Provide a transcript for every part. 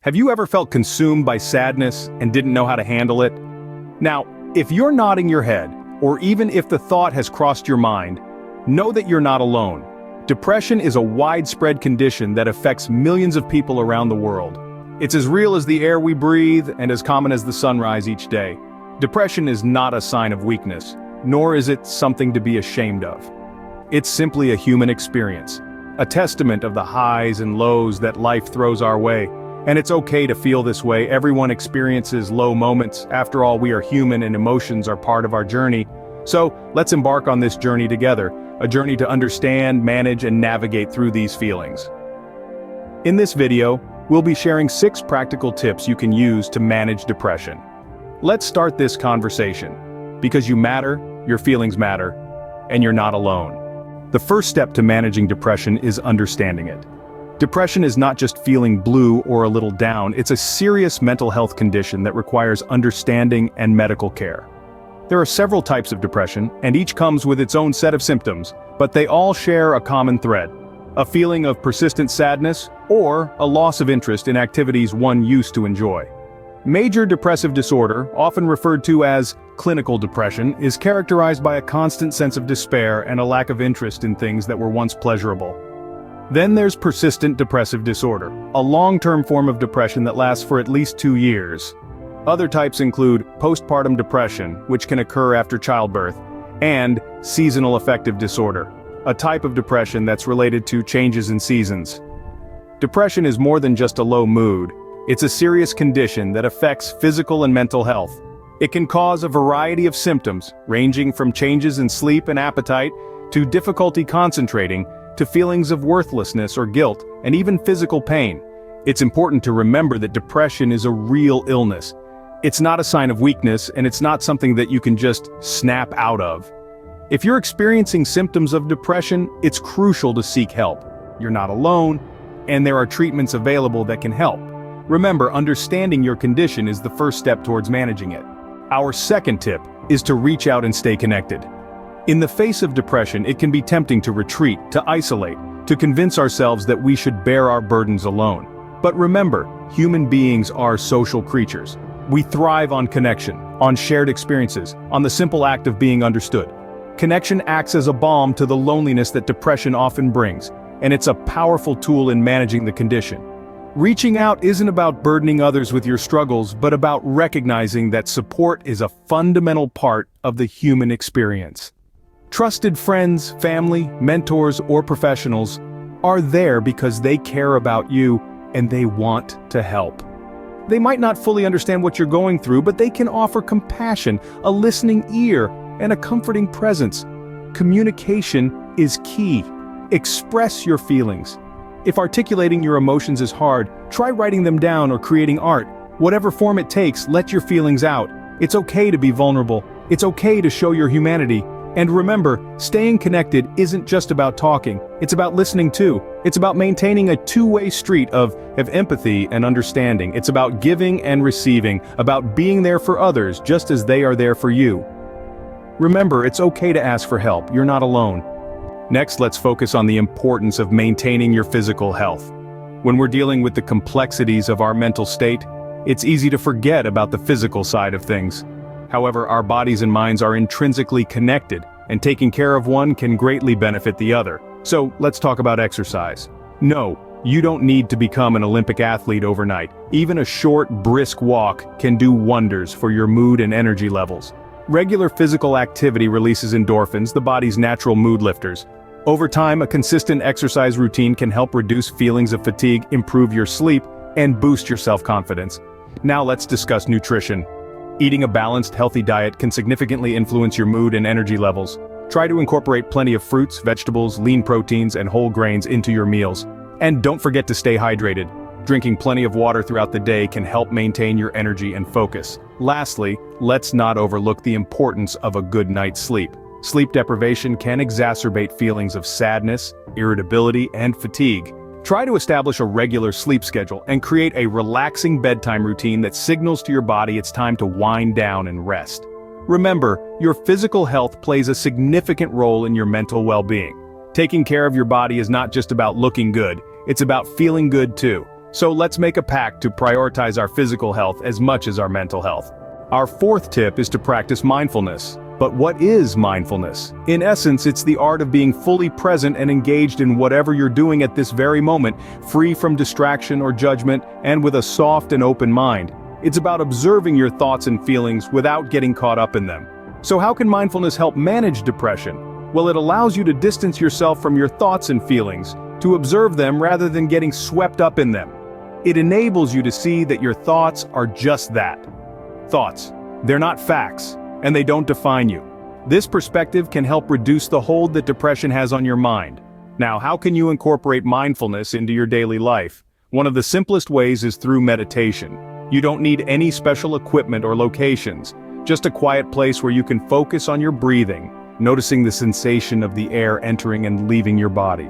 Have you ever felt consumed by sadness and didn't know how to handle it? Now, if you're nodding your head, or even if the thought has crossed your mind, know that you're not alone. Depression is a widespread condition that affects millions of people around the world. It's as real as the air we breathe and as common as the sunrise each day. Depression is not a sign of weakness, nor is it something to be ashamed of. It's simply a human experience, a testament of the highs and lows that life throws our way. And it's okay to feel this way. Everyone experiences low moments. After all, we are human and emotions are part of our journey. So, let's embark on this journey together, a journey to understand, manage, and navigate through these feelings. In this video, we'll be sharing 6 practical tips you can use to manage depression. Let's start this conversation. Because you matter, your feelings matter, and you're not alone. The first step to managing depression is understanding it. Depression is not just feeling blue or a little down, it's a serious mental health condition that requires understanding and medical care. There are several types of depression, and each comes with its own set of symptoms, but they all share a common thread: a feeling of persistent sadness or a loss of interest in activities one used to enjoy. Major depressive disorder, often referred to as clinical depression, is characterized by a constant sense of despair and a lack of interest in things that were once pleasurable. Then there's persistent depressive disorder, a long-term form of depression that lasts for at least 2 years. Other types include postpartum depression, which can occur after childbirth, and seasonal affective disorder, a type of depression that's related to changes in seasons. Depression is more than just a low mood. It's a serious condition that affects physical and mental health. It can cause a variety of symptoms, ranging from changes in sleep and appetite, to difficulty concentrating, to feelings of worthlessness or guilt, and even physical pain. It's important to remember that depression is a real illness. It's not a sign of weakness, and it's not something that you can just snap out of. If you're experiencing symptoms of depression, it's crucial to seek help. You're not alone, and there are treatments available that can help. Remember, understanding your condition is the first step towards managing it. Our second tip is to reach out and stay connected. In the face of depression, it can be tempting to retreat, to isolate, to convince ourselves that we should bear our burdens alone. But remember, human beings are social creatures. We thrive on connection, on shared experiences, on the simple act of being understood. Connection acts as a balm to the loneliness that depression often brings, and it's a powerful tool in managing the condition. Reaching out isn't about burdening others with your struggles, but about recognizing that support is a fundamental part of the human experience. Trusted friends, family, mentors, or professionals are there because they care about you and they want to help. They might not fully understand what you're going through, but they can offer compassion, a listening ear, and a comforting presence. Communication is key. Express your feelings. If articulating your emotions is hard, try writing them down or creating art. Whatever form it takes, let your feelings out. It's okay to be vulnerable. It's okay to show your humanity. And remember, staying connected isn't just about talking, it's about listening too. It's about maintaining a two-way street of empathy and understanding. It's about giving and receiving, about being there for others just as they are there for you. Remember, it's okay to ask for help, you're not alone. Next, let's focus on the importance of maintaining your physical health. When we're dealing with the complexities of our mental state, it's easy to forget about the physical side of things. However, our bodies and minds are intrinsically connected, and taking care of one can greatly benefit the other. So, let's talk about exercise. No, you don't need to become an Olympic athlete overnight. Even a short, brisk walk can do wonders for your mood and energy levels. Regular physical activity releases endorphins, the body's natural mood lifters. Over time, a consistent exercise routine can help reduce feelings of fatigue, improve your sleep, and boost your self-confidence. Now let's discuss nutrition. Eating a balanced, healthy diet can significantly influence your mood and energy levels. Try to incorporate plenty of fruits, vegetables, lean proteins, and whole grains into your meals. And don't forget to stay hydrated. Drinking plenty of water throughout the day can help maintain your energy and focus. Lastly, let's not overlook the importance of a good night's sleep. Sleep deprivation can exacerbate feelings of sadness, irritability, and fatigue. Try to establish a regular sleep schedule and create a relaxing bedtime routine that signals to your body it's time to wind down and rest. Remember, your physical health plays a significant role in your mental well-being. Taking care of your body is not just about looking good, it's about feeling good too. So let's make a pact to prioritize our physical health as much as our mental health. Our fourth tip is to practice mindfulness. But what is mindfulness? In essence, it's the art of being fully present and engaged in whatever you're doing at this very moment, free from distraction or judgment, and with a soft and open mind. It's about observing your thoughts and feelings without getting caught up in them. So how can mindfulness help manage depression? Well, it allows you to distance yourself from your thoughts and feelings, to observe them rather than getting swept up in them. It enables you to see that your thoughts are just that. Thoughts. They're not facts, and they don't define you. This perspective can help reduce the hold that depression has on your mind. Now, how can you incorporate mindfulness into your daily life? One of the simplest ways is through meditation. You don't need any special equipment or locations, just a quiet place where you can focus on your breathing, noticing the sensation of the air entering and leaving your body.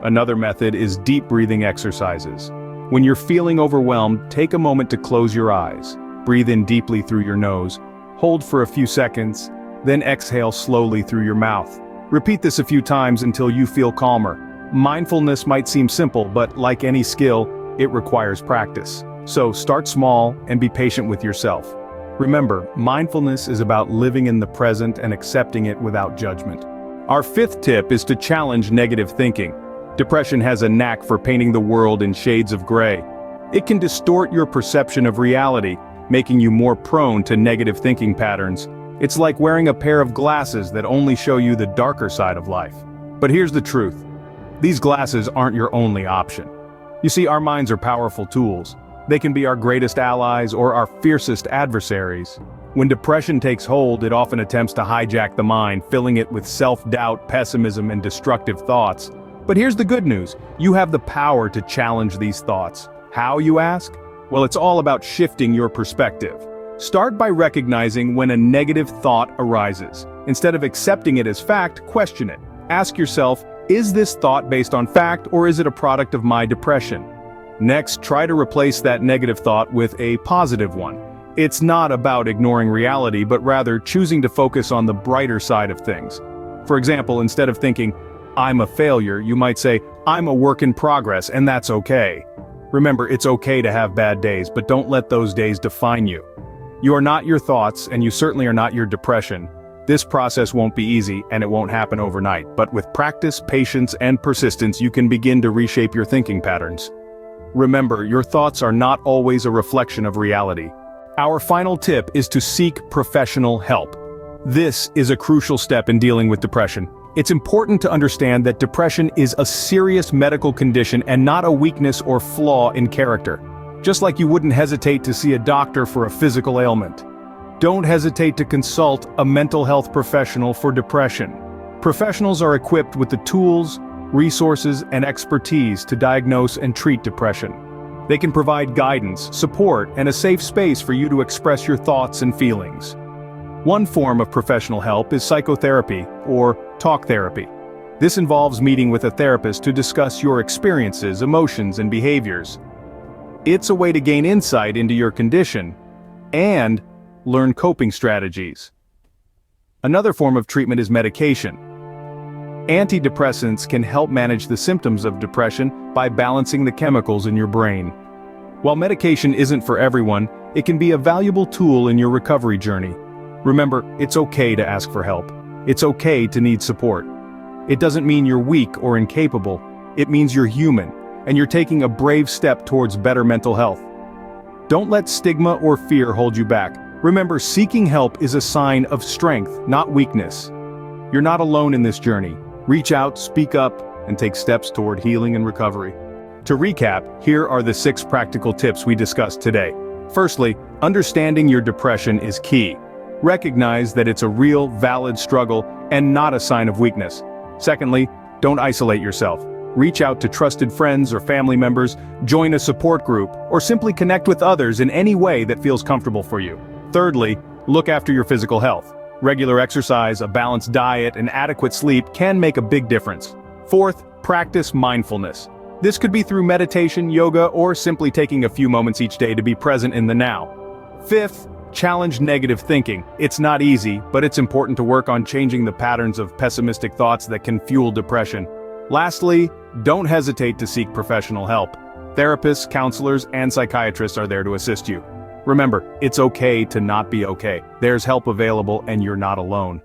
Another method is deep breathing exercises. When you're feeling overwhelmed, take a moment to close your eyes. Breathe in deeply through your nose, hold for a few seconds, then exhale slowly through your mouth. Repeat this a few times until you feel calmer. Mindfulness might seem simple, but like any skill, it requires practice. So start small and be patient with yourself. Remember, mindfulness is about living in the present and accepting it without judgment. Our fifth tip is to challenge negative thinking. Depression has a knack for painting the world in shades of gray. It can distort your perception of reality, making you more prone to negative thinking patterns. It's like wearing a pair of glasses that only show you the darker side of life. But here's the truth. These glasses aren't your only option. You see, our minds are powerful tools. They can be our greatest allies or our fiercest adversaries. When depression takes hold, it often attempts to hijack the mind, filling it with self-doubt, pessimism, and destructive thoughts. But here's the good news. You have the power to challenge these thoughts. How, you ask? Well, it's all about shifting your perspective. Start by recognizing when a negative thought arises. Instead of accepting it as fact, question it. Ask yourself, is this thought based on fact or is it a product of my depression? Next, try to replace that negative thought with a positive one. It's not about ignoring reality, but rather choosing to focus on the brighter side of things. For example, instead of thinking, I'm a failure, you might say, I'm a work in progress, and that's okay. Remember, it's okay to have bad days, but don't let those days define you. You are not your thoughts, and you certainly are not your depression. This process won't be easy, and it won't happen overnight, but with practice, patience, and persistence, you can begin to reshape your thinking patterns. Remember, your thoughts are not always a reflection of reality. Our final tip is to seek professional help. This is a crucial step in dealing with depression. It's important to understand that depression is a serious medical condition and not a weakness or flaw in character. Just like you wouldn't hesitate to see a doctor for a physical ailment. Don't hesitate to consult a mental health professional for depression. Professionals are equipped with the tools, resources, and expertise to diagnose and treat depression. They can provide guidance, support, and a safe space for you to express your thoughts and feelings. One form of professional help is psychotherapy, or talk therapy. This involves meeting with a therapist to discuss your experiences, emotions, and behaviors. It's a way to gain insight into your condition and learn coping strategies. Another form of treatment is medication. Antidepressants can help manage the symptoms of depression by balancing the chemicals in your brain. While medication isn't for everyone, it can be a valuable tool in your recovery journey. Remember, it's okay to ask for help. It's okay to need support. It doesn't mean you're weak or incapable. It means you're human, and you're taking a brave step towards better mental health. Don't let stigma or fear hold you back. Remember, seeking help is a sign of strength, not weakness. You're not alone in this journey. Reach out, speak up, and take steps toward healing and recovery. To recap, here are the 6 practical tips we discussed today. Firstly, understanding your depression is key. Recognize that it's a real, valid struggle and not a sign of weakness. Secondly, don't isolate yourself. Reach out to trusted friends or family members, join a support group, or simply connect with others in any way that feels comfortable for you. Thirdly, look after your physical health. Regular exercise, a balanced diet, and adequate sleep can make a big difference. Fourth, practice mindfulness. This could be through meditation, yoga, or simply taking a few moments each day to be present in the now. Fifth, challenge negative thinking. It's not easy, but it's important to work on changing the patterns of pessimistic thoughts that can fuel depression. Lastly, don't hesitate to seek professional help. Therapists, counselors, and psychiatrists are there to assist you. Remember, it's okay to not be okay. There's help available and you're not alone.